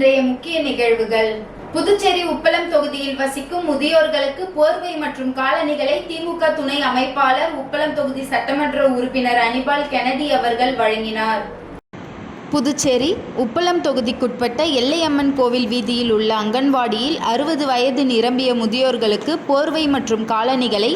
இன்றைய முக்கிய நிகழ்வுகள். புதுச்சேரி உப்பளம் தொகுதியில் வசிக்கும் முதியோர்களுக்கு போர்வை மற்றும் காலணிகளை திமுக துணை அமைப்பாளர், உப்பளம் தொகுதி சட்டமன்ற உறுப்பினர் அனிபால் கென்னடி அவர்கள் வழங்கினார். புதுச்சேரி உப்பளம் தொகுதிக்குட்பட்ட எல்லையம்மன் கோவில் வீதியில் உள்ள அங்கன்வாடியில் 60 வயது நிரம்பிய முதியோர்களுக்கு போர்வை மற்றும் காலணிகளை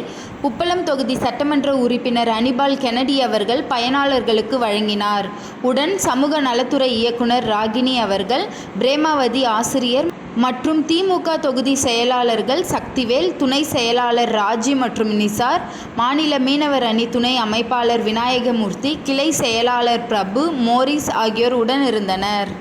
உப்பளம் தொகுதி சட்டமன்ற உறுப்பினர் அனிபால் கென்னடி அவர்கள் பயனாளர்களுக்கு வழங்கினார். உடன் சமூக நலத்துறை இயக்குனர் ராகினி அவர்கள், பிரேமாவதி ஆசிரியர் மற்றும் திமுக தொகுதி செயலாளர்கள் சக்திவேல், துணை செயலாளர் ராஜி மற்றும் நிசார், மாநில மீனவர் அணி துணை அமைப்பாளர் விநாயகமூர்த்தி, கிளை செயலாளர் பிரபு, மோரிஸ் ஆகியோர் உடன் இருந்தனர்.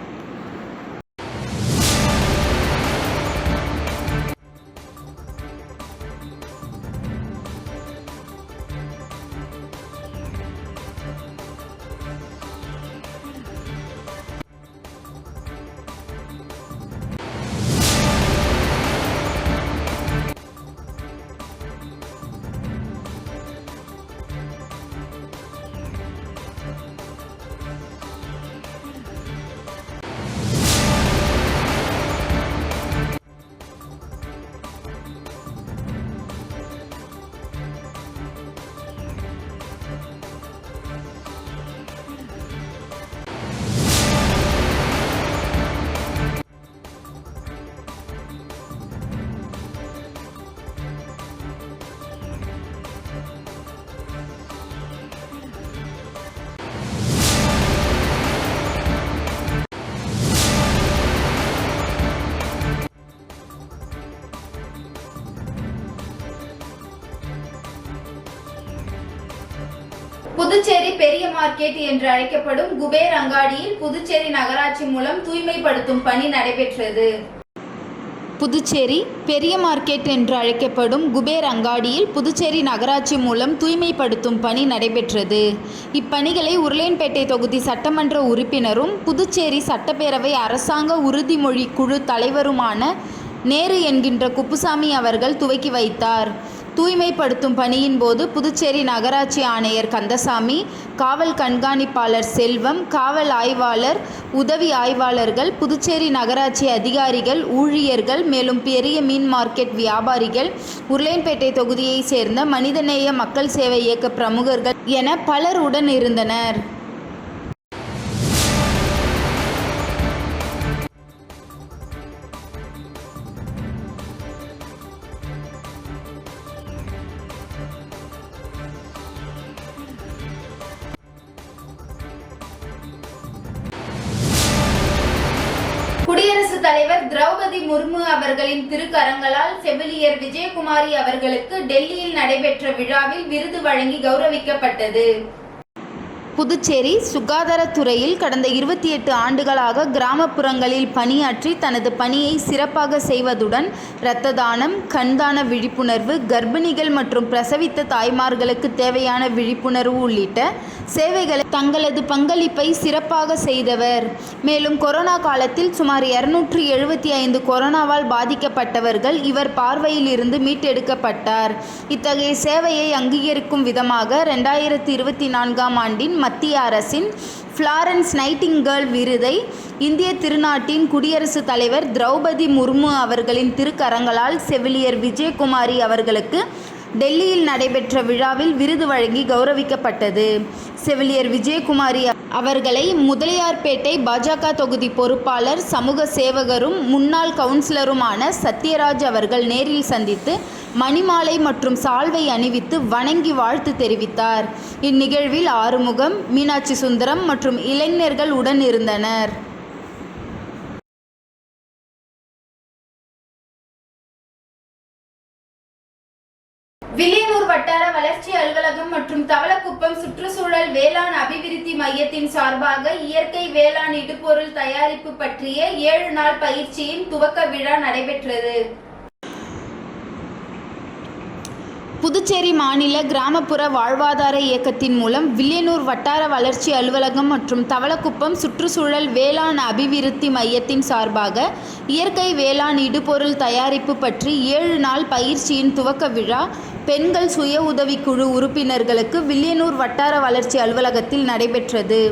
புதுச்சேரி பெரிய மார்க்கெட் என்று அழைக்கப்படும் குபேர் அங்காடியில் புதுச்சேரி நகராட்சி மூலம் தூய்மைப்படுத்தும் பணி நடைபெற்றது. புதுச்சேரி பெரிய மார்க்கெட் என்று அழைக்கப்படும் குபேர் அங்காடியில் புதுச்சேரி நகராட்சி மூலம் தூய்மைப்படுத்தும் பணி நடைபெற்றது. இப்பணிகளை உருளையன்பேட்டை தொகுதி சட்டமன்ற உறுப்பினரும் புதுச்சேரி சட்டப்பேரவை அரசாங்க உறுதிமொழி குழு தலைவருமான நேரு என்கின்ற குப்புசாமி அவர்கள் துவக்கி வைத்தார். தூய்மைப்படுத்தும் பணியின் போது புதுச்சேரி நகராட்சி ஆணையர் கந்தசாமி, காவல் கண்காணிப்பாளர் செல்வம், காவல் ஆய்வாளர், உதவி ஆய்வாளர்கள், புதுச்சேரி நகராட்சி அதிகாரிகள், ஊழியர்கள், மேலும் பெரிய மீன் மார்க்கெட் வியாபாரிகள், உருளையன்பேட்டை தொகுதியை சேர்ந்த மனிதநேய மக்கள் சேவை இயக்க பிரமுகர்கள் என பலர் உடன் இருந்தனர். குடியரசுத் தலைவர் திரௌபதி முர்மு அவர்களின் திருக்கரங்களால் செவிலியர் விஜயகுமாரி அவர்களுக்கு டெல்லியில் நடைபெற்ற விழாவில் விருது வழங்கி கௌரவிக்கப்பட்டது. புதுச்சேரி சுகாதாரத்துறையில் கடந்த 28 ஆண்டுகளாக கிராமப்புறங்களில் பணியாற்றி தனது பணியை சிறப்பாக செய்வதுடன் இரத்த தானம், கண்தான விழிப்புணர்வு, கர்ப்பிணிகள் மற்றும் பிரசவித்த தாய்மார்களுக்கு தேவையான விழிப்புணர்வு உள்ளிட்ட சேவைகளை தங்களது பங்களிப்பை சிறப்பாக செய்தவர். மேலும் கொரோனா காலத்தில் சுமார் 275 கொரோனாவால் பாதிக்கப்பட்டவர்கள் இவர் பார்வையில் இருந்து மீட்டெடுக்கப்பட்டார். இத்தகைய சேவையை அங்கீகரிக்கும் விதமாக 2024ஆம் ஆண்டின் மத்திய அரசின் ஃப்ளாரன்ஸ் நைட்டிங்கேல் விருதை இந்திய திருநாட்டின் குடியரசுத் தலைவர் திரௌபதி முர்மு அவர்களின் திருக்கரங்களால் செவிலியர் விஜயகுமாரி அவர்களுக்கு டெல்லியில் நடைபெற்ற விழாவில் விருது வழங்கி கௌரவிக்கப்பட்டது. செவிலியர் விஜயகுமாரி அவர்களை முதலியார்பேட்டை பாஜக தொகுதி பொறுப்பாளர், சமூக சேவகரும் முன்னாள் கவுன்சிலருமான சத்யராஜ் அவர்கள் நேரில் சந்தித்து மணிமாலை மற்றும் சால்வை அணிவித்து வணங்கி வாழ்த்து தெரிவித்தார். இந்நிகழ்வில் ஆறுமுகம், மீனாட்சி சுந்தரம் மற்றும் இளைஞர்கள் உடன் இருந்தனர். வில்லியனூர் வட்டார வளர்ச்சி அலுவலகம் மற்றும் தவளக்குப்பம் சுற்றுச்சூழல் வேளாண் அபிவிருத்தி மையத்தின் சார்பாக இயற்கை வேளாண் இடுபொருள் தயாரிப்பு பற்றிய 7 நாள் பயிற்சியின் துவக்க விழா நடைபெற்றது. புதுச்சேரி மாநில கிராமப்புற வாழ்வாதார இயக்கத்தின் மூலம் வில்லியனூர் வட்டார வளர்ச்சி அலுவலகம் மற்றும் தவளக்குப்பம் சுற்றுச்சூழல் வேளாண் அபிவிருத்தி மையத்தின் சார்பாக இயற்கை வேளாண் இடுபொருள் தயாரிப்பு பற்றி 7 நாள் பயிற்சியின் துவக்க விழா பெண்கள் சுய உதவிக்குழு உறுப்பினர்களுக்கு வில்லியனூர் வட்டார வளர்ச்சி அலுவலகத்தில் நடைபெற்றது.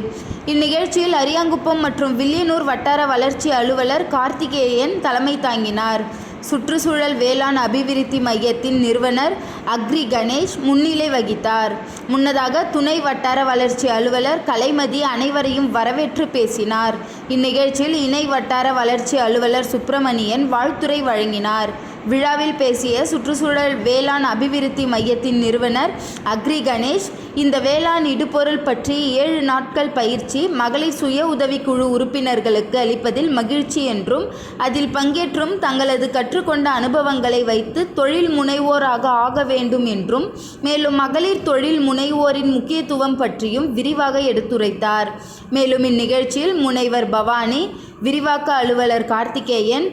இந்நிகழ்ச்சியில் அரியாங்குப்பம் மற்றும் வில்லியனூர் வட்டார வளர்ச்சி அலுவலர் கார்த்திகேயன் தலைமை தாங்கினார். சுற்றுச்சூழல் வேளாண் அபிவிருத்தி மையத்தின் நிறுவனர் அக்ரி கணேஷ் முன்னிலை வகித்தார். முன்னதாக துணை வட்டார வளர்ச்சி அலுவலர் கலைமதி அனைவரையும் வரவேற்று பேசினார். இந்நிகழ்ச்சியில் இணை வட்டார வளர்ச்சி அலுவலர் சுப்பிரமணியன் வாழ்த்துரை வழங்கினார். விழாவில் பேசிய சுற்றுச்சூழல் வேளாண் அபிவிருத்தி மையத்தின் நிறுவனர் அக்ரி கணேஷ், இந்த வேளாண் இடுபொருள் பற்றி 7 நாட்கள் பயிற்சி மகளிர் சுய உதவிக்குழு உறுப்பினர்களுக்கு அளிப்பதில் மகிழ்ச்சி என்றும், அதில் பங்கேற்றும் தங்களது கற்றுக்கொண்ட அனுபவங்களை வைத்து தொழில் முனைவோராக ஆக வேண்டும் என்றும், மேலும் மகளிர் தொழில் முனைவோரின் முக்கியத்துவம் பற்றியும் விரிவாக எடுத்துரைத்தார். மேலும் இந்நிகழ்ச்சியில் முனைவர் பவானி, விரிவாக்க அலுவலர் கார்த்திகேயன்,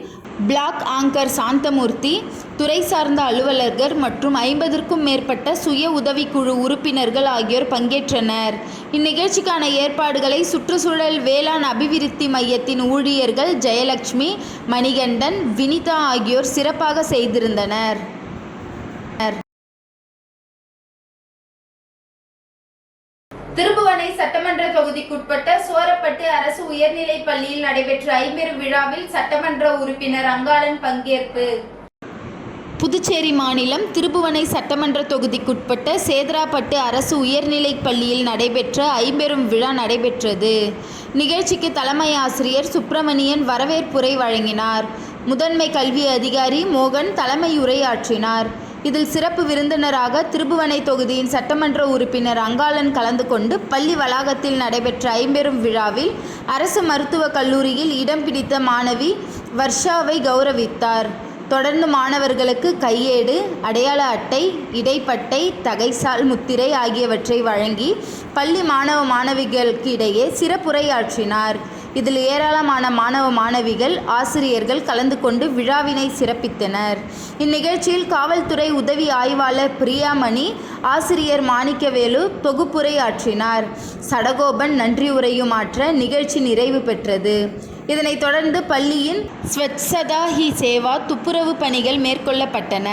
பிளாக் ஆங்கர் சாந்தமூர்த்தி, துறை சார்ந்த அலுவலர்கள் மற்றும் 50க்கும் மேற்பட்ட சுய உதவிக்குழு உறுப்பினர்கள் ஆகியோர் பங்கேற்றனர். இந்நிகழ்ச்சிக்கான ஏற்பாடுகளை சுற்றுச்சூழல் வேளாண் அபிவிருத்தி மையத்தின் ஊழியர்கள் ஜெயலட்சுமி, மணிகண்டன், வினிதா ஆகியோர் சிறப்பாக செய்திருந்தனர். திருபுவனை சட்டமன்ற தொகுதிக்குட்பட்ட சோரப்பட்டு அரசு உயர்நிலைப் பள்ளியில் நடைபெற்ற ஐம்பெரும் விழாவில் சட்டமன்ற உறுப்பினர் அங்காளன் பங்கேற்பு. புதுச்சேரி மாநிலம் திருபுவனை சட்டமன்ற தொகுதிக்குட்பட்ட சேதராப்பட்டு அரசு உயர்நிலைப் பள்ளியில் நடைபெற்ற ஐம்பெரும் விழா நடைபெற்றது. நிகழ்ச்சிக்கு தலைமை ஆசிரியர் சுப்பிரமணியன் வரவேற்புரை வழங்கினார். முதன்மை கல்வி அதிகாரி மோகன் தலைமை உரையாற்றினார். இதில் சிறப்பு விருந்தினராக திருபுவனை தொகுதியின் சட்டமன்ற உறுப்பினர் அங்காளன் கலந்து கொண்டு பள்ளி வளாகத்தில் நடைபெற்ற ஐம்பெரும் விழாவில் அரசு மருத்துவக் கல்லூரியில் இடம் பிடித்த மாணவி வர்ஷாவை கௌரவித்தார். தொடர்ந்து மாணவர்களுக்கு கையேடு, அடையாள அட்டை, இடைப்பட்டை, தகைசால் முத்திரை ஆகியவற்றை வழங்கி பள்ளி மாணவ மாணவிகளுக்கு இடையே சிறப்புரையாற்றினார். இதில் ஏராளமான மாணவ மாணவிகள், ஆசிரியர்கள் கலந்து கொண்டு விழாவினை சிறப்பித்தனர். இந்நிகழ்ச்சியில் காவல்துறை உதவி ஆய்வாளர் பிரியாமணி, ஆசிரியர் மாணிக்கவேலு தொகுப்புரை ஆற்றினார். சடகோபன் நன்றியுரையும் ஆற்ற நிகழ்ச்சி நிறைவு பெற்றது. இதனைத் தொடர்ந்து பள்ளியின் ஸ்வச்ಛதா ஹி சேவா துப்புரவு பணிகள் மேற்கொள்ளப்பட்டன.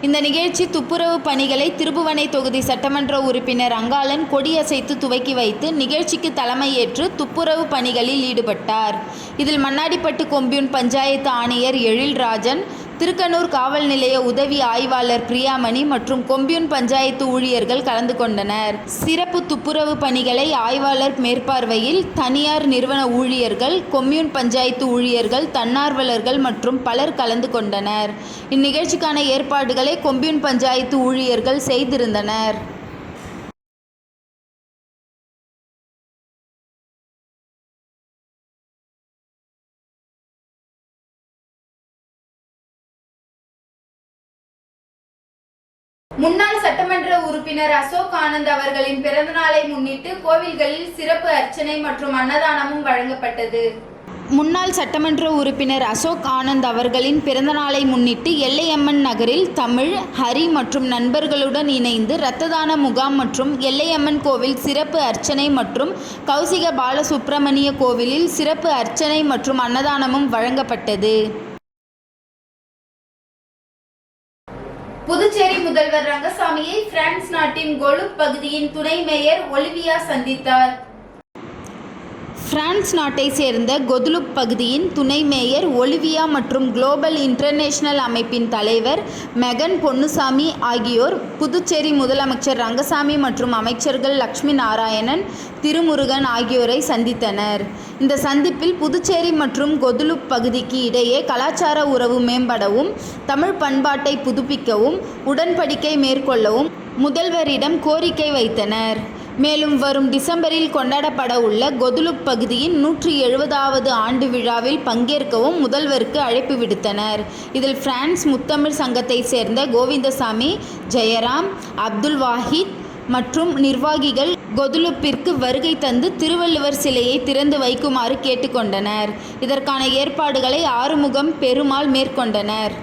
இந்த நிகழ்ச்சி துப்புரவு பணிகளை திருபுவனை தொகுதி சட்டமன்ற உறுப்பினர் அங்காளன் கொடியசைத்து துவக்கி வைத்து நிகழ்ச்சிக்கு தலைமையேற்று துப்புரவு பணிகளில் ஈடுபட்டார். இதில் மண்ணாடிப்பட்டு கொம்பியூன் பஞ்சாயத்து ஆணையர் எழில்ராஜன், திருக்கனூர் காவல் நிலைய உதவி ஆய்வாளர் பிரியாமணி மற்றும் கொம்பியூன் பஞ்சாயத்து ஊழியர்கள் கலந்து கொண்டனர். சிறப்பு துப்புரவு பணிகளை ஆய்வாளர் மேற்பார்வையில் தனியார் நிறுவன ஊழியர்கள், கொம்யூன் பஞ்சாயத்து ஊழியர்கள், தன்னார்வலர்கள் மற்றும் பலர் கலந்து கொண்டனர். இந்நிகழ்ச்சிக்கான ஏற்பாடுகளை கொம்யூன் பஞ்சாயத்து ஊழியர்கள் செய்திருந்தனர். முன்னாள் சட்டமன்ற உறுப்பினர் அசோக் ஆனந்த் அவர்களின் பிறந்தநாளை முன்னிட்டு கோவில்களில் சிறப்பு அர்ச்சனை மற்றும் அன்னதானமும் வழங்கப்பட்டது. முன்னாள் சட்டமன்ற உறுப்பினர் அசோக் ஆனந்த் அவர்களின் பிறந்தநாளை முன்னிட்டு எல்லையம்மன் நகரில் தமிழ், ஹரி மற்றும் நண்பர்களுடன் இணைந்து இரத்த தான முகாம் மற்றும் எல்லையம்மன் கோவில் சிறப்பு அர்ச்சனை மற்றும் கௌசிக பாலசுப்பிரமணிய கோவிலில் சிறப்பு அர்ச்சனை மற்றும் அன்னதானமும் வழங்கப்பட்டது. புதுச்சேரி முதல்வர் ரங்கசாமியை பிரான்ஸ் நாட்டின் கொலுப் பகுதியின் துணை மேயர் ஒலிவியா சந்தித்தார். பிரான்ஸ் நாட்டை சேர்ந்த கொதுலுப் பகுதியின் துணை மேயர் ஒலிவியா மற்றும் குளோபல் இன்டர்நேஷனல் அமைப்பின் தலைவர் மெகன் பொன்னுசாமி ஆகியோர் புதுச்சேரி முதலமைச்சர் ரங்கசாமி மற்றும் அமைச்சர்கள் லட்சுமி நாராயணன், திருமுருகன் ஆகியோரை சந்தித்தனர். இந்த சந்திப்பில் புதுச்சேரி மற்றும் கொதுலுப் பகுதிக்கு இடையே கலாச்சார உறவு மேம்படவும், தமிழ் பண்பாட்டை புதுப்பிக்கவும் உடன்படிக்கை மேற்கொள்ளவும் முதல்வரிடம் கோரிக்கை வைத்தனர். மேலும் வரும் டிசம்பரில் கொண்டாடப்பட உள்ள கொதுலுப் பகுதியின் 170வது ஆண்டு விழாவில் பங்கேற்கவும் முதல்வருக்கு அழைப்பு விடுத்தனர். இதில் பிரான்ஸ் முத்தமிழ் சங்கத்தை சேர்ந்த கோவிந்தசாமி, ஜெயராம், அப்துல் வாஹித் மற்றும் நிர்வாகிகள் கொதுலுப்பிற்கு வருகை தந்து திருவள்ளுவர் சிலையை திறந்து வைக்குமாறு கேட்டுக்கொண்டனர். இதற்கான ஏற்பாடுகளை ஆறுமுகம் பெருமாள் மேற்கொண்டனர்.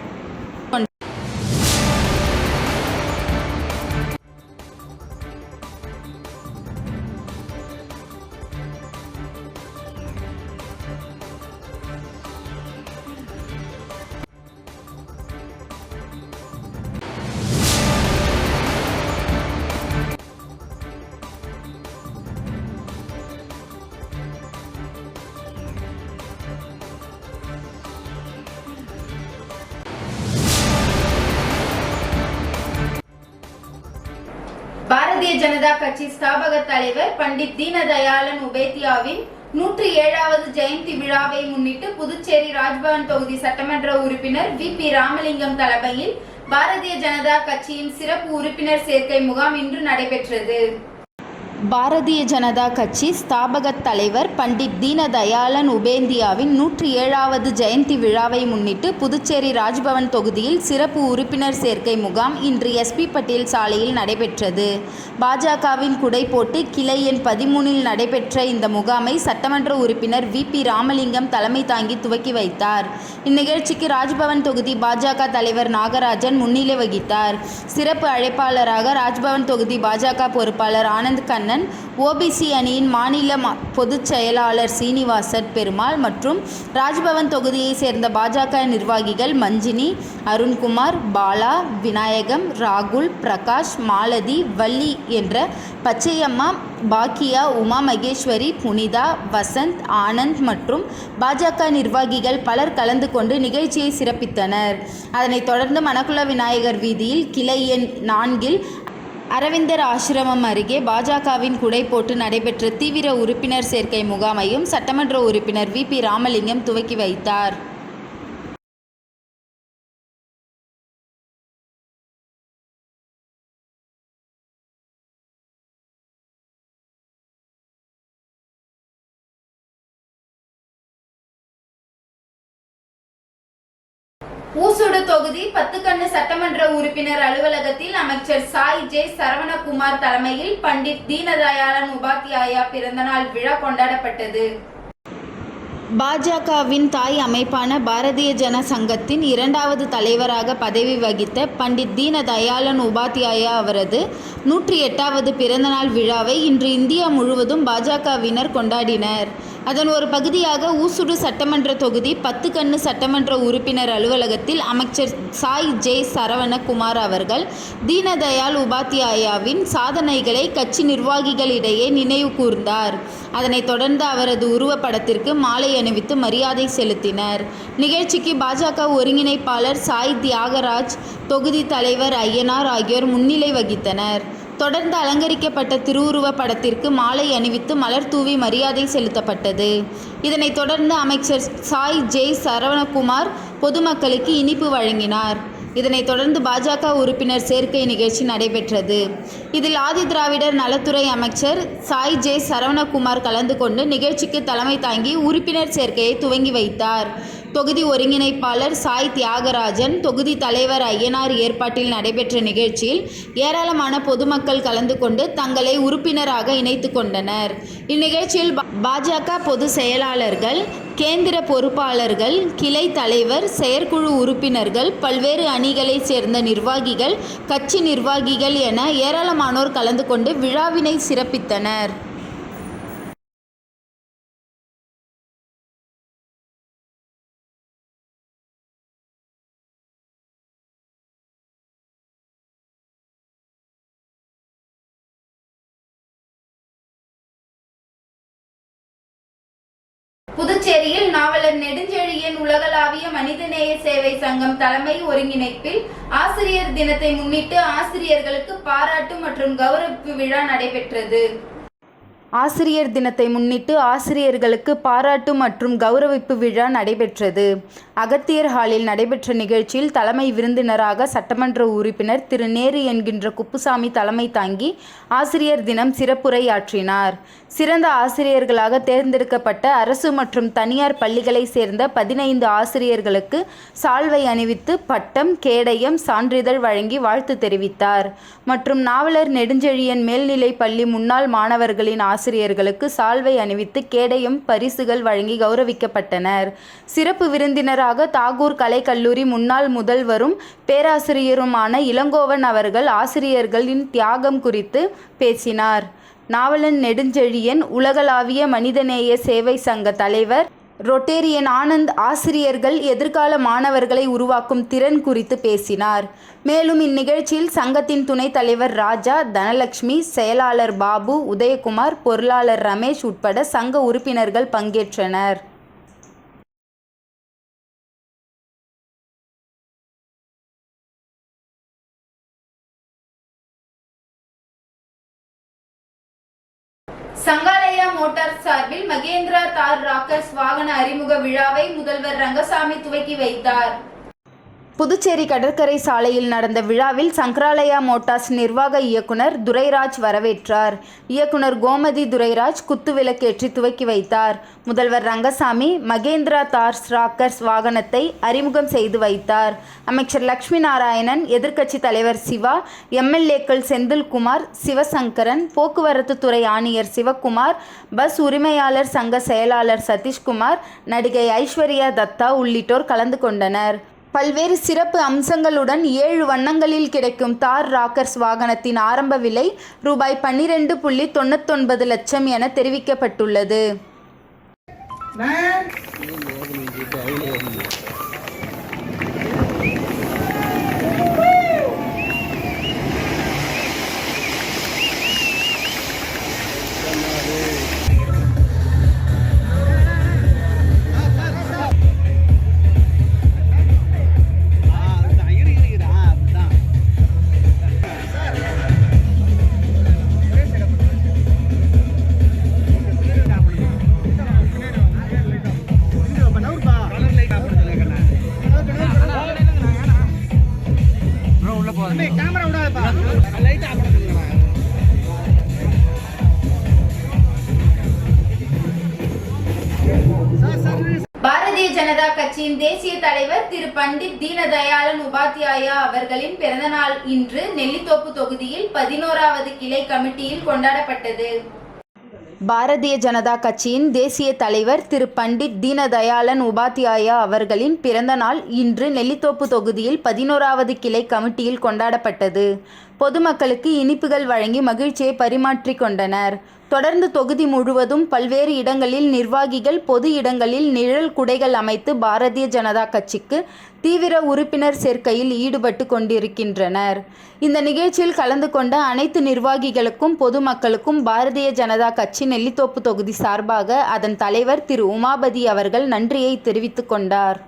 பாரதிய ஜனதா கட்சி ஸ்தாபக தலைவர் பண்டிட் தீனதயாளன் உபாத்யாயாவின் 107வது ஜெயந்தி விழாவை முன்னிட்டு புதுச்சேரி ராஜ்பவன் தொகுதி சட்டமன்ற உறுப்பினர் வி.பி. ராமலிங்கம் தலைமையில் பாரதிய ஜனதா கட்சியின் சிறப்பு உறுப்பினர் சேர்க்கை முகாம் இன்று நடைபெற்றது. பாரதிய ஜனதா கட்சி ஸ்தாபக தலைவர் பண்டிட் தீனதயாளன் உபாத்யாயாவின் 107வது ஜெயந்தி விழாவை முன்னிட்டு புதுச்சேரி ராஜ்பவன் தொகுதியில் சிறப்பு உறுப்பினர் சேர்க்கை முகாம் இன்று எஸ்.பி. பட்டேல் சாலையில் நடைபெற்றது. பாஜகவின் குடை போட்டு கிளை எண் 13இல் நடைபெற்ற இந்த முகாமை சட்டமன்ற உறுப்பினர் வி.பி. ராமலிங்கம் தலைமை தாங்கி துவக்கி வைத்தார். இந்நிகழ்ச்சிக்கு ராஜ்பவன் தொகுதி பாஜக தலைவர் நாகராஜன் முன்னிலை வகித்தார். சிறப்பு அழைப்பாளராக ராஜ்பவன் தொகுதி பாஜக பொறுப்பாளர் ஆனந்த் கண்ணன், ஓபிசி அணியின் மாநில பொதுச் செயலாளர் சீனிவாசன் பெருமாள் மற்றும் ராஜ்பவன் தொகுதியை சேர்ந்த பாஜக நிர்வாகிகள் மஞ்சினி, அருண்குமார், பாலா, விநாயகம், ராகுல், பிரகாஷ், மாலதி, வள்ளி என்ற பச்சையம்மா, பாக்கியா, உமா மகேஸ்வரி, புனிதா, வசந்த், ஆனந்த் மற்றும் பாஜக நிர்வாகிகள் பலர் கலந்து கொண்டு நிகழ்ச்சியை சிறப்பித்தனர். அதனைத் தொடர்ந்து மணக்குள விநாயகர் வீதியில் கிளை எண் 4இல் அரவிந்தர் ஆசிரமம் அருகே பாஜகவின் குடை போட்டு நடைபெற்ற தீவிர உறுப்பினர் சேர்க்கை முகாமையும் சட்டமன்ற உறுப்பினர் வி.பி. ராமலிங்கம் துவக்கி வைத்தார். ஊசுடு தொகுதி பத்துக்கண்ணு சட்டமன்ற உறுப்பினர் அலுவலகத்தில் அமைச்சர் சாய் ஜே. சரவணகுமார் தலைமையில் பண்டிட் தீனதயாளன் உபாத்யாயா பிறந்தநாள் விழா கொண்டாடப்பட்டது. பாஜகவின் தாய் அமைப்பான பாரதிய ஜன சங்கத்தின் 2வது தலைவராக பதவி வகித்த பண்டிட் தீனதயாளன் உபாத்யாயா அவரது 108வது பிறந்தநாள் விழாவை இன்று இந்தியா முழுவதும் பாஜகவினர் கொண்டாடினர். அதன் ஒரு பகுதியாக ஊசுடு சட்டமன்ற தொகுதி பத்துக்கண்ணு சட்டமன்ற உறுப்பினர் அலுவலகத்தில் அமைச்சர் சாய் ஜே. சரவணகுமார் அவர்கள் தீனதயாள் உபாத்யாயாவின் சாதனைகளை கட்சி நிர்வாகிகளிடையே நினைவு கூர்ந்தார். அதனைத் தொடர்ந்து அவரது உருவப்படத்திற்கு மாலை அணிவித்து மரியாதை செலுத்தினர். நிகழ்ச்சிக்கு பாஜக ஒருங்கிணைப்பாளர் சாய் தியாகராஜ், தொகுதி தலைவர் ஐயனார் ஆகியோர் முன்னிலை வகித்தனர். தொடர்ந்து அலங்கரிக்கப்பட்ட திருவுருவ படத்திற்கு மாலை அணிவித்து மலர் தூவி மரியாதை செலுத்தப்பட்டது. இதனைத் தொடர்ந்து அமைச்சர் சாய் ஜே. சரவணகுமார் பொதுமக்களுக்கு இனிப்பு வழங்கினார். இதனைத் தொடர்ந்து பாஜக உறுப்பினர் சேர்க்கை நிகழ்ச்சி நடைபெற்றது. இதில் ஆதிதிராவிடர் நலத்துறை அமைச்சர் சாய் ஜே. சரவணகுமார் கலந்து கொண்டு நிகழ்ச்சிக்கு தலைமை தாங்கி உறுப்பினர் சேர்க்கையை துவங்கி வைத்தார். தொகுதி ஒருங்கிணைப்பாளர் சாய் தியாகராஜன், தொகுதி தலைவர் ஐயனார் ஏற்பாட்டில் நடைபெற்ற நிகழ்ச்சியில் ஏராளமான பொதுமக்கள் கலந்து கொண்டு தங்களை உறுப்பினராக இணைத்து கொண்டனர். இந்நிகழ்ச்சியில் பாஜக பொதுச் செயலாளர்கள், கேந்திர பொறுப்பாளர்கள், கிளை தலைவர், செயற்குழு உறுப்பினர்கள், பல்வேறு அணிகளைச் சேர்ந்த நிர்வாகிகள், கட்சி நிர்வாகிகள் என ஏராளமானோர் கலந்து கொண்டு விழாவினை சிறப்பித்தனர். புதுச்சேரியில் நாவலர் நெடுஞ்செழியன் உலகளாவிய மனிதநேய சேவை சங்கம் தலைமை ஒருங்கிணைப்பில் ஆசிரியர் தினத்தை முன்னிட்டு ஆசிரியர்களுக்கு பாராட்டு மற்றும் கௌரவிப்பு விழா நடைபெற்றது. ஆசிரியர் தினத்தை முன்னிட்டு ஆசிரியர்களுக்கு பாராட்டு மற்றும் கௌரவிப்பு விழா நடைபெற்றது. அகத்தியர் ஹாலில் நடைபெற்ற நிகழ்ச்சியில் தலைமை விருந்தினராக சட்டமன்ற உறுப்பினர் திரு நேரு என்கின்ற குப்புசாமி தலைமை தாங்கி ஆசிரியர் தினம் சிறப்புரையாற்றினார். சிறந்த ஆசிரியர்களாக தேர்ந்தெடுக்கப்பட்ட அரசு மற்றும் தனியார் பள்ளிகளை சேர்ந்த 15 ஆசிரியர்களுக்கு சால்வை அணிவித்து பட்டம், கேடயம், சான்றிதழ் வழங்கி வாழ்த்து தெரிவித்தார். மற்றும் நாவலர் நெடுஞ்செழியன் மேல்நிலை பள்ளி முன்னாள் மாணவர்களின் ஆசிரியர்களுக்கு சால்வை அணிவித்து கேடயம், பரிசுகள் வழங்கி கௌரவிக்கப்பட்டனர். சிறப்பு விருந்தினராக தாகூர் கலைக்கல்லூரி முன்னாள் முதல்வரும் பேராசிரியருமான இளங்கோவன் அவர்கள் ஆசிரியர்களின் தியாகம் குறித்து பேசினார். நாவலர் நெடுஞ்செழியன் உலகளாவிய மனிதநேய சேவை சங்க தலைவர் ரொட்டேரியன் ஆனந்த் ஆசிரியர்கள் எதிர்கால மாணவர்களை உருவாக்கும் திறன் குறித்து பேசினார். மேலும் இந்நிகழ்ச்சியில் சங்கத்தின் துணைத் தலைவர் ராஜா, தனலட்சுமி, செயலாளர் பாபு, உதயகுமார், பொருளாளர் ரமேஷ் உட்பட சங்க உறுப்பினர்கள் பங்கேற்றனர். சங்காலயா மோட்டார்ஸ் சார்பில் மகேந்திரா தார் ராக்கர்ஸ் வாகன அறிமுக விழாவை முதல்வர் ரங்கசாமி துவக்கி வைத்தார். புதுச்சேரி கடற்கரை சாலையில் நடந்த விழாவில் சங்கராலயா மோட்டார்ஸ் நிர்வாக இயக்குனர் துரைராஜ் வரவேற்றார். இயக்குனர் கோமதி துரைராஜ் குத்துவிளக்கேற்றி துவக்கி வைத்தார். முதல்வர் ரங்கசாமி மகேந்திரா தார் ராக்கர்ஸ் வாகனத்தை அறிமுகம் செய்து வைத்தார். அமைச்சர் லட்சுமி நாராயணன், எதிர்க்கட்சி தலைவர் சிவா, எம்எல்ஏக்கள் செந்தில்குமார், சிவசங்கரன், போக்குவரத்து துறை ஆணையர் சிவக்குமார், பஸ் உரிமையாளர் சங்க செயலாளர் சதீஷ்குமார், நடிகை ஐஸ்வர்யா தத்தா உள்ளிட்டோர் கலந்து கொண்டனர். பல்வேறு சிறப்பு அம்சங்களுடன் 7 வண்ணங்களில் கிடைக்கும் தார் ராக்கர்ஸ் வாகனத்தின் ஆரம்ப விலை ரூபாய் 12.99 லட்சம் என தெரிவிக்கப்பட்டுள்ளது. பாரதிய ஜனதா கட்சியின் தேசிய தலைவர் திரு பண்டிட் தீனதயாளன் உபாத்யாயா அவர்களின் பிறந்தநாள் இன்று நெல்லித்தோப்பு தொகுதியில் 11வது கிளை கமிட்டியில் கொண்டாடப்பட்டது. பாரதிய ஜனதா கட்சியின் தேசிய தலைவர் திரு பண்டிட் தீனதயாளன் உபாத்யாயா அவர்களின் பிறந்த நாள் இன்று நெல்லித்தோப்பு தொகுதியில் 11வது கிளை கமிட்டியில் கொண்டாடப்பட்டது. பொதுமக்களுக்கு இனிப்புகள் வழங்கி மகிழ்ச்சியை பரிமாற்றிக் கொண்டனர். தொடர்ந்து தொகுதி முழுவதும் பல்வேறு இடங்களில் நிர்வாகிகள் பொது இடங்களில் நிழல் குடைகள் அமைத்து பாரதிய ஜனதா கட்சிக்கு தீவிர உறுப்பினர் சேர்க்கையில் ஈடுபட்டு கொண்டிருக்கின்றனர். இந்த நிகழ்ச்சியில் கலந்து கொண்ட அனைத்து நிர்வாகிகளுக்கும் பொதுமக்களுக்கும் பாரதிய ஜனதா கட்சி நெல்லித்தோப்பு தொகுதி சார்பாக அதன் தலைவர் திரு உமாபதி அவர்கள் நன்றியை தெரிவித்துக் கொண்டார்.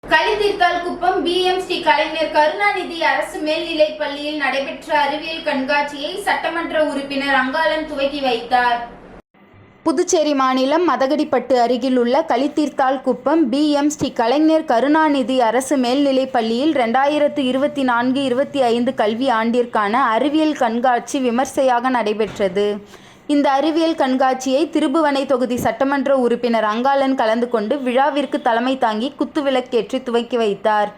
களித்தீர்த்தால் குப்பம் BMC கலைஞர் கருணாநிதி அரசு மேல்நிலைப் பள்ளியில் நடைபெற்ற அறிவியல் கண்காட்சியை சட்டமன்ற உறுப்பினர் அங்காளன் துவக்கி வைத்தார். புதுச்சேரி மாநிலம் மதகடிப்பட்டு அருகில் உள்ள களித்தீர்த்தால் குப்பம் BMC கலைஞர் கருணாநிதி அரசு மேல்நிலைப் பள்ளியில் 2024-25 கல்வி ஆண்டிற்கான அறிவியல் கண்காட்சி விமர்சையாக நடைபெற்றது. இந்த அறிவியல் கண்காட்சியை திருபுவனை தொகுதி சட்டமன்ற உறுப்பினர் அங்காளன் கலந்து கொண்டு விழாவிற்கு தலைமை தாங்கி குத்துவிளக்கேற்றி துவக்கி வைத்தார்.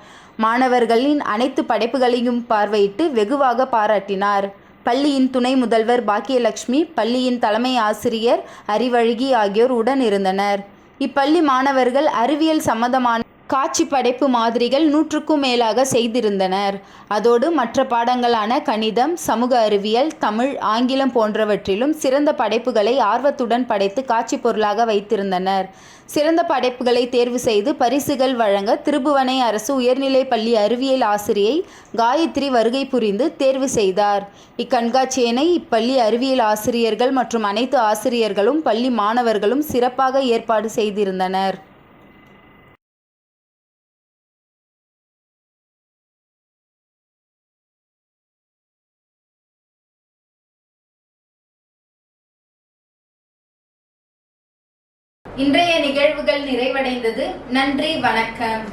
மாணவர்களின் அனைத்து படைப்புகளையும் பார்வையிட்டு வெகுவாக பாராட்டினார். பள்ளியின் துணை முதல்வர் பாக்கியலட்சுமி, பள்ளியின் தலைமை ஆசிரியர் அறிவழகி ஆகியோர் உடன் இருந்தனர். இப்பள்ளி மாணவர்கள் அறிவியல் சம்பந்தமான காட்சி படைப்பு மாதிரிகள் 100க்கும் மேலாக செய்திருந்தனர். அதோடு மற்ற பாடங்களான கணிதம், சமூக அறிவியல், தமிழ், ஆங்கிலம் போன்றவற்றிலும் சிறந்த படைப்புகளை ஆர்வத்துடன் படைத்து காட்சி பொருளாக வைத்திருந்தனர். சிறந்த படைப்புகளை தேர்வு செய்து பரிசுகள் வழங்க திருபுவனை அரசு உயர்நிலைப் பள்ளி அறிவியல் ஆசிரியை காயத்ரி வருகை புரிந்து தேர்வு செய்தார். இக்கண்காட்சியினை இப்பள்ளி அறிவியல் ஆசிரியர்கள் மற்றும் அனைத்து ஆசிரியர்களும் பள்ளி மாணவர்களும் சிறப்பாக ஏற்பாடு செய்திருந்தனர். இன்றைய நிகழ்வுகள் நிறைவடைந்தது. நன்றி, வணக்கம்.